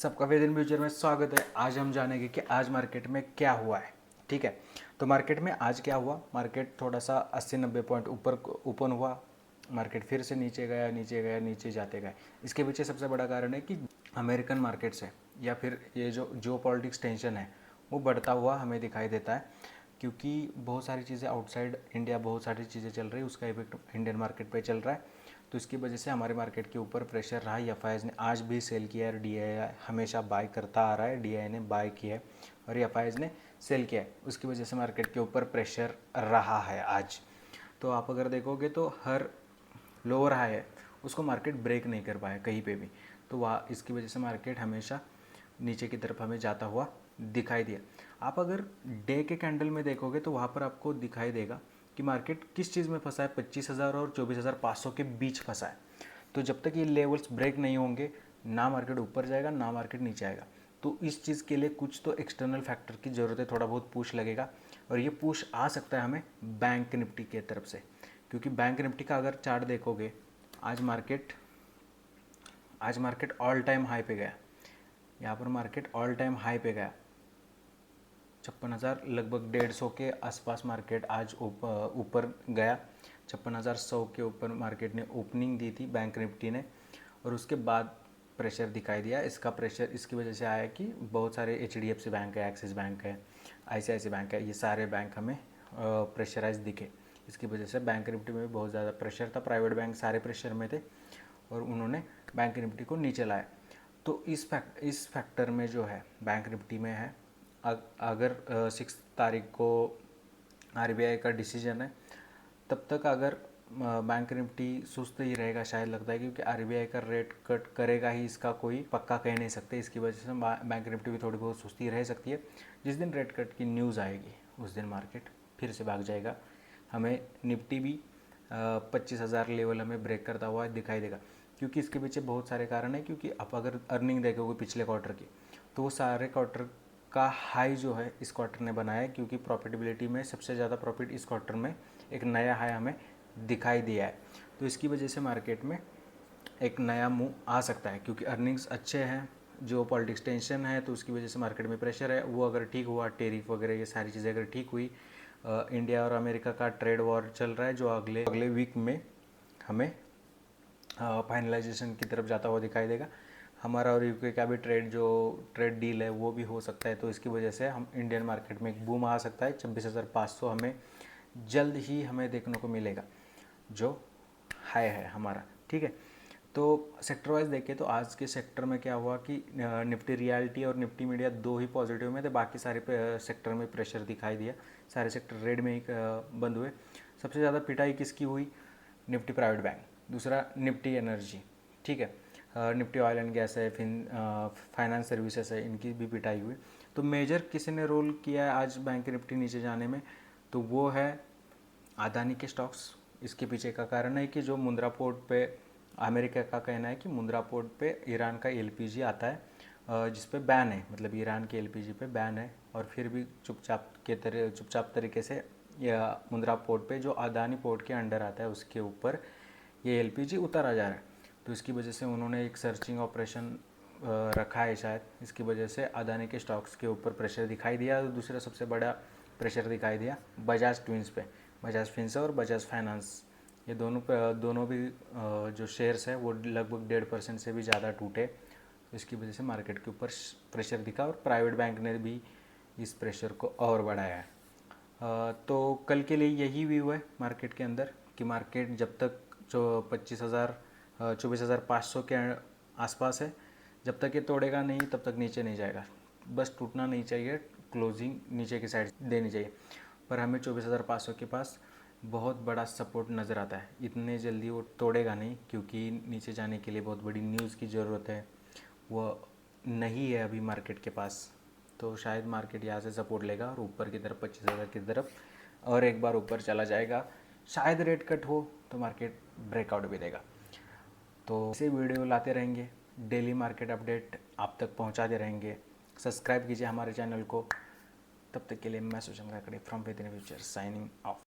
सबका वेद in future में स्वागत है। आज हम जानेंगे कि आज मार्केट में क्या हुआ है। ठीक है, तो मार्केट में आज क्या हुआ। मार्केट थोड़ा सा 80-90 पॉइंट ऊपर ओपन हुआ। मार्केट फिर से नीचे गया, नीचे गया, नीचे जाते गए। इसके पीछे सबसे बड़ा कारण है कि अमेरिकन मार्केट से या फिर ये जो पॉलिटिक्स टेंशन है वो बढ़ता हुआ हमें दिखाई देता है, क्योंकि बहुत सारी चीज़ें आउटसाइड इंडिया बहुत सारी चीज़ें चल रही है, उसका इफेक्ट इंडियन मार्केट पे चल रहा है। तो इसकी वजह से हमारे मार्केट के ऊपर प्रेशर रहा। एफ ने आज भी सेल किया है, डी हमेशा बाय करता आ रहा है, डी ने बाय किया है और एफ ने सेल किया है। उसकी वजह से मार्केट के ऊपर प्रेशर रहा है आज। तो आप अगर देखोगे तो हर लोअर हाई है उसको मार्केट ब्रेक नहीं कर पाया कहीं पे भी, तो वहाँ इसकी वजह से मार्केट हमेशा नीचे की तरफ हमें जाता हुआ दिखाई दिया। आप अगर डे के कैंडल में देखोगे तो वहाँ पर आपको दिखाई देगा कि मार्केट किस चीज़ में फंसा है, 25,000 और 24,500 के बीच फंसा है। तो जब तक ये लेवल्स ब्रेक नहीं होंगे ना मार्केट ऊपर जाएगा ना मार्केट नीचे आएगा। तो इस चीज़ के लिए कुछ तो एक्सटर्नल फैक्टर की ज़रूरत है, थोड़ा बहुत पुश लगेगा और ये पुश आ सकता है हमें बैंक निफ्टी की तरफ से, क्योंकि बैंक निफ्टी का अगर चार्ट देखोगे आज मार्केट ऑल टाइम हाई पे गया। यहाँ पर मार्केट ऑल टाइम हाई पे गया 56,000 लगभग 150 के आसपास मार्केट आज ऊपर गया। 56,100 के ऊपर मार्केट ने ओपनिंग दी थी बैंक निफ्टी ने, और उसके बाद प्रेशर दिखाई दिया। इसका प्रेशर इसकी वजह से आया कि बहुत सारे HDFC बैंक है, एक्सिस बैंक है, ICICI बैंक है, ये सारे बैंक हमें प्रेशराइज दिखे। इसकी वजह से बैंक निफ्टी में भी बहुत ज़्यादा प्रेशर था। प्राइवेट बैंक सारे प्रेशर में थे और उन्होंने बैंक निफ्टी को नीचे लाया। तो इस फैक्टर में जो है बैंक निफ्टी में है, अगर 6 तारीख को RBI का डिसीजन है तब तक अगर बैंक निफ्टी सुस्त ही रहेगा शायद, लगता है, क्योंकि RBI का रेट कट करेगा ही, इसका कोई पक्का कह नहीं सकते। इसकी वजह से बैंक निफ्टी भी थोड़ी बहुत सुस्ती रह सकती है। जिस दिन रेट कट की न्यूज़ आएगी उस दिन मार्केट फिर से भाग जाएगा। हमें निफ्टी भी 25,000 लेवल हमें ब्रेक करता हुआ दिखाई देगा, क्योंकि इसके पीछे बहुत सारे कारण है। क्योंकि आप अगर अर्निंग देखोगे पिछले क्वार्टर की तो वो सारे क्वार्टर का हाई जो है इस क्वार्टर ने बनाया है, क्योंकि प्रॉफिटेबिलिटी में सबसे ज़्यादा प्रॉफिट इस क्वार्टर में एक नया हाई हमें दिखाई दिया है। तो इसकी वजह से मार्केट में एक नया मूव आ सकता है, क्योंकि अर्निंग्स अच्छे हैं। जो पॉलिटिक्स टेंशन है तो उसकी वजह से मार्केट में प्रेशर है, वो अगर ठीक हुआ, टेरिफ वगैरह ये सारी चीज़ें अगर ठीक हुई, इंडिया और अमेरिका का ट्रेड वॉर चल रहा है जो अगले वीक में हमें फाइनलाइजेशन की तरफ जाता हुआ दिखाई देगा। हमारा और यूके का भी ट्रेड डील है वो भी हो सकता है। तो इसकी वजह से हम इंडियन मार्केट में एक बूम आ सकता है। 26,500 हमें जल्द ही हमें देखने को मिलेगा जो हाई है हमारा। ठीक है, तो सेक्टर वाइज देखें तो आज के सेक्टर में क्या हुआ कि निफ्टी रियलिटी और निफ्टी मीडिया दो ही पॉजिटिव में थे, बाकी सारे सेक्टर में प्रेशर दिखाई दिया। सारे सेक्टर रेड में ही बंद हुए। सबसे ज़्यादा पिटाई किसकी हुई? निफ्टी प्राइवेट बैंक, दूसरा निफ्टी एनर्जी। ठीक है, निफ्टी ऑयल एंड गैस है, फाइनेंस सर्विसेज है, इनकी भी पिटाई हुई। तो मेजर किसी ने रोल किया है आज बैंक निफ्टी नीचे जाने में, तो वो है अदानी के स्टॉक्स। इसके पीछे का कारण है कि जो मुंद्रा पोर्ट पे, अमेरिका का कहना है कि मुंद्रा पोर्ट पे ईरान का LPG आता है जिस पे बैन है, मतलब ईरान के LPG पे बैन है, और फिर भी चुपचाप तरीके से या मुंद्रा पोर्ट पे जो अदानी पोर्ट के अंडर आता है उसके ऊपर ये LPG उतारा जा रहा है। तो इसकी वजह से उन्होंने एक सर्चिंग ऑपरेशन रखा है शायद। इसकी वजह से अदानी के स्टॉक्स के ऊपर प्रेशर दिखाई दिया। दूसरा सबसे बड़ा प्रेशर दिखाई दिया बजाज ट्विंस पे, बजाज फिंस और बजाज फाइनेंस। ये दोनों भी जो शेयर्स है वो लगभग 1.5% से भी ज़्यादा टूटे। तो इसकी वजह से मार्केट के ऊपर प्रेशर दिखा और प्राइवेट बैंक ने भी इस प्रेशर को और बढ़ाया है। तो कल के लिए यही व्यू है मार्केट के अंदर कि मार्केट जब तक जो 24,500 के आसपास है, जब तक ये तोड़ेगा नहीं तब तक नीचे नहीं जाएगा। बस टूटना नहीं चाहिए, क्लोजिंग नीचे की साइड देनी चाहिए। पर हमें 24,500 के पास बहुत बड़ा सपोर्ट नज़र आता है। इतने जल्दी वो तोड़ेगा नहीं, क्योंकि नीचे जाने के लिए बहुत बड़ी न्यूज़ की ज़रूरत है, वो नहीं है अभी मार्केट के पास। तो शायद मार्केट यहाँ से सपोर्ट लेगा और ऊपर की तरफ 25,000 की तरफ और एक बार ऊपर चला जाएगा। शायद रेट कट हो तो मार्केट ब्रेकआउट भी देगा। तो इसे वीडियो लाते रहेंगे, डेली मार्केट अपडेट आप तक पहुँचाते रहेंगे। सब्सक्राइब कीजिए हमारे चैनल को। तब तक के लिए मैं सुशंका कड़े from with in future signing off.